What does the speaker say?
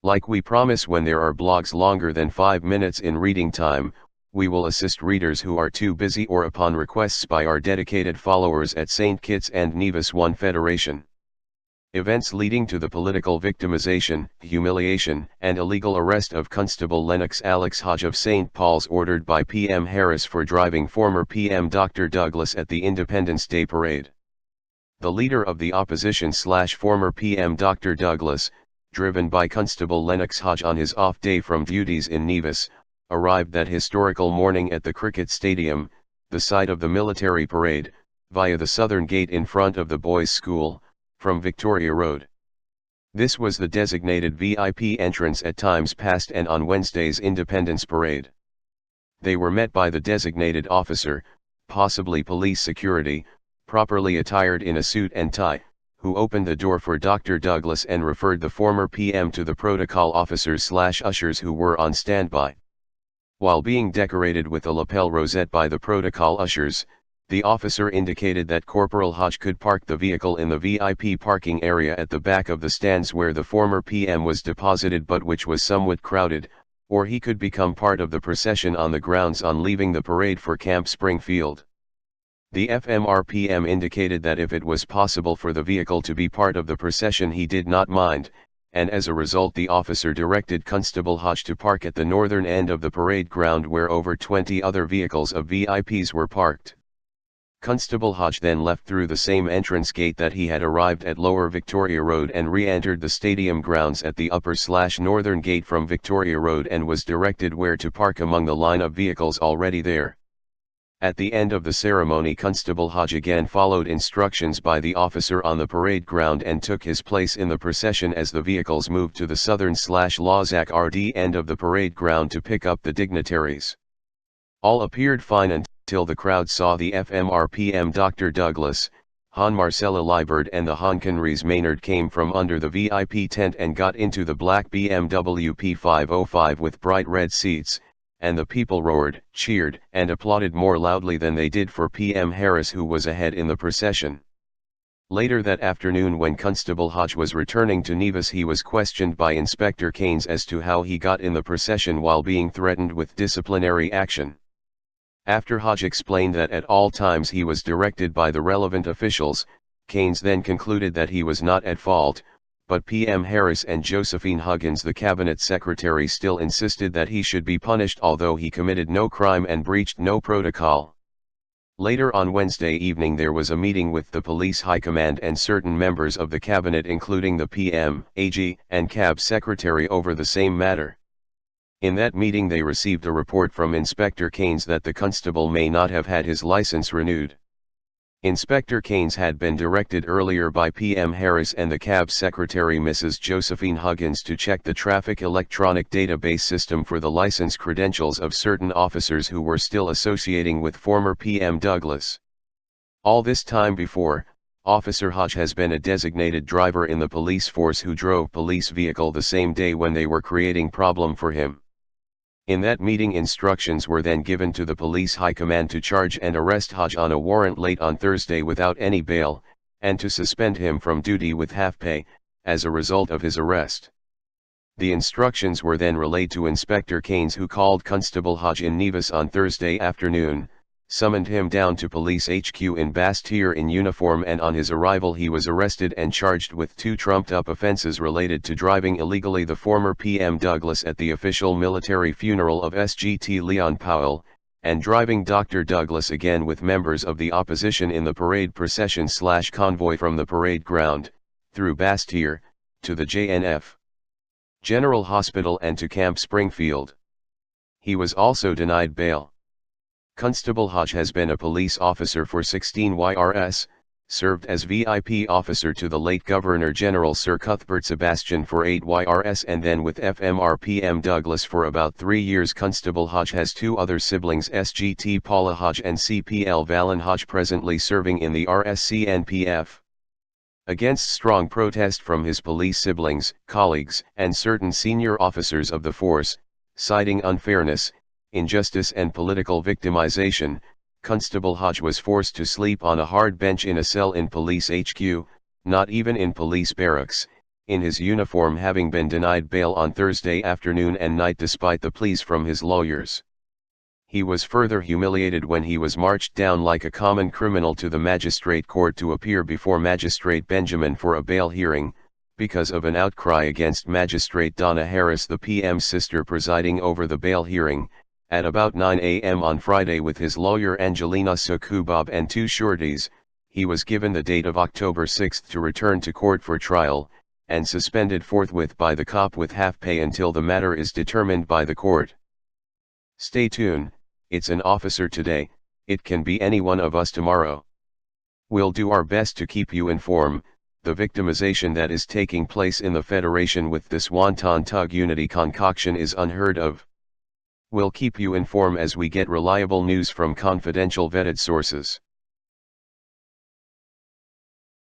Like we promise when there are blogs longer than 5 minutes in reading time, we will assist readers who are too busy or upon requests by our dedicated followers at St. Kitts and Nevis One Federation. Events leading to the political victimization, humiliation, and illegal arrest of Constable Lennox Alex Hodge of St. Paul's ordered by PM Harris for driving former PM Dr. Douglas at the Independence Day Parade. The leader of the opposition / former PM Dr. Douglas, driven by Constable Lennox Hodge on his off day from duties in Nevis, arrived that historical morning at the cricket stadium, the site of the military parade, via the southern gate in front of the boys' school, from Victoria Road. This was the designated VIP entrance at times past and on Wednesday's Independence Parade. They were met by the designated officer, possibly police security, properly attired in a suit and tie, who opened the door for Dr. Douglas and referred the former PM to the protocol officers / ushers who were on standby. While being decorated with a lapel rosette by the protocol ushers, the officer indicated that Corporal Hodge could park the vehicle in the VIP parking area at the back of the stands where the former PM was deposited but which was somewhat crowded, or he could become part of the procession on the grounds on leaving the parade for Camp Springfield. The FMRPM indicated that if it was possible for the vehicle to be part of the procession he did not mind, and as a result the officer directed Constable Hodge to park at the northern end of the parade ground where over 20 other vehicles of VIPs were parked. Constable Hodge then left through the same entrance gate that he had arrived at Lower Victoria Road and re-entered the stadium grounds at the upper / northern gate from Victoria Road and was directed where to park among the line of vehicles already there. At the end of the ceremony Constable Hodge again followed instructions by the officer on the parade ground and took his place in the procession as the vehicles moved to the southern / Lozak RD end of the parade ground to pick up the dignitaries. All appeared fine until the crowd saw the FMRPM Dr. Douglas, Han Marcella Liebert and the Honkenries Maynard came from under the VIP tent and got into the black BMW P505 with bright red seats, and the people roared, cheered, and applauded more loudly than they did for PM Harris who was ahead in the procession. Later that afternoon when Constable Hodge was returning to Nevis he was questioned by Inspector Keynes as to how he got in the procession while being threatened with disciplinary action. After Hodge explained that at all times he was directed by the relevant officials, Keynes then concluded that he was not at fault, but PM Harris and Josephine Huggins the cabinet secretary still insisted that he should be punished although he committed no crime and breached no protocol. Later on Wednesday evening there was a meeting with the police high command and certain members of the cabinet including the PM, AG, and CAB secretary over the same matter. In that meeting they received a report from Inspector Keynes that the constable may not have had his license renewed. Inspector Keynes had been directed earlier by PM Harris and the CAB secretary Mrs. Josephine Huggins to check the traffic electronic database system for the license credentials of certain officers who were still associating with former PM Douglas. All this time before, Officer Hodge has been a designated driver in the police force who drove police vehicle the same day when they were creating problem for him. In that meeting instructions were then given to the police high command to charge and arrest Hodge on a warrant late on Thursday without any bail, and to suspend him from duty with half pay, as a result of his arrest. The instructions were then relayed to Inspector Keynes who called Constable Hodge in Nevis on Thursday afternoon, summoned him down to Police HQ in Bastille in uniform and on his arrival he was arrested and charged with 2 trumped-up offenses related to driving illegally the former PM Douglas at the official military funeral of SGT Leon Powell, and driving Dr. Douglas again with members of the opposition in the parade procession / convoy from the parade ground, through Bastille, to the JNF General Hospital and to Camp Springfield. He was also denied bail. Constable Hodge has been a police officer for 16 YRS, served as VIP officer to the late Governor-General Sir Cuthbert Sebastian for 8 YRS and then with FMRPM Douglas for about 3 years. Constable Hodge has 2 other siblings SGT Paula Hodge and CPL Valen Hodge presently serving in the RSCNPF. Against strong protest from his police siblings, colleagues, and certain senior officers of the force, citing unfairness, injustice and political victimization, Constable Hodge was forced to sleep on a hard bench in a cell in Police HQ, not even in police barracks, in his uniform, having been denied bail on Thursday afternoon and night despite the pleas from his lawyers. He was further humiliated when he was marched down like a common criminal to the magistrate court to appear before Magistrate Benjamin for a bail hearing, because of an outcry against Magistrate Donna Harris, the PM's sister, presiding over the bail hearing, at about 9 a.m. on Friday with his lawyer Angelina Sukubab and two sureties. He was given the date of October 6 to return to court for trial, and suspended forthwith by the cop with half pay until the matter is determined by the court. Stay tuned, it's an officer today, it can be any one of us tomorrow. We'll do our best to keep you informed. The victimization that is taking place in the Federation with this wonton tug unity concoction is unheard of. We'll keep you informed as we get reliable news from confidential vetted sources.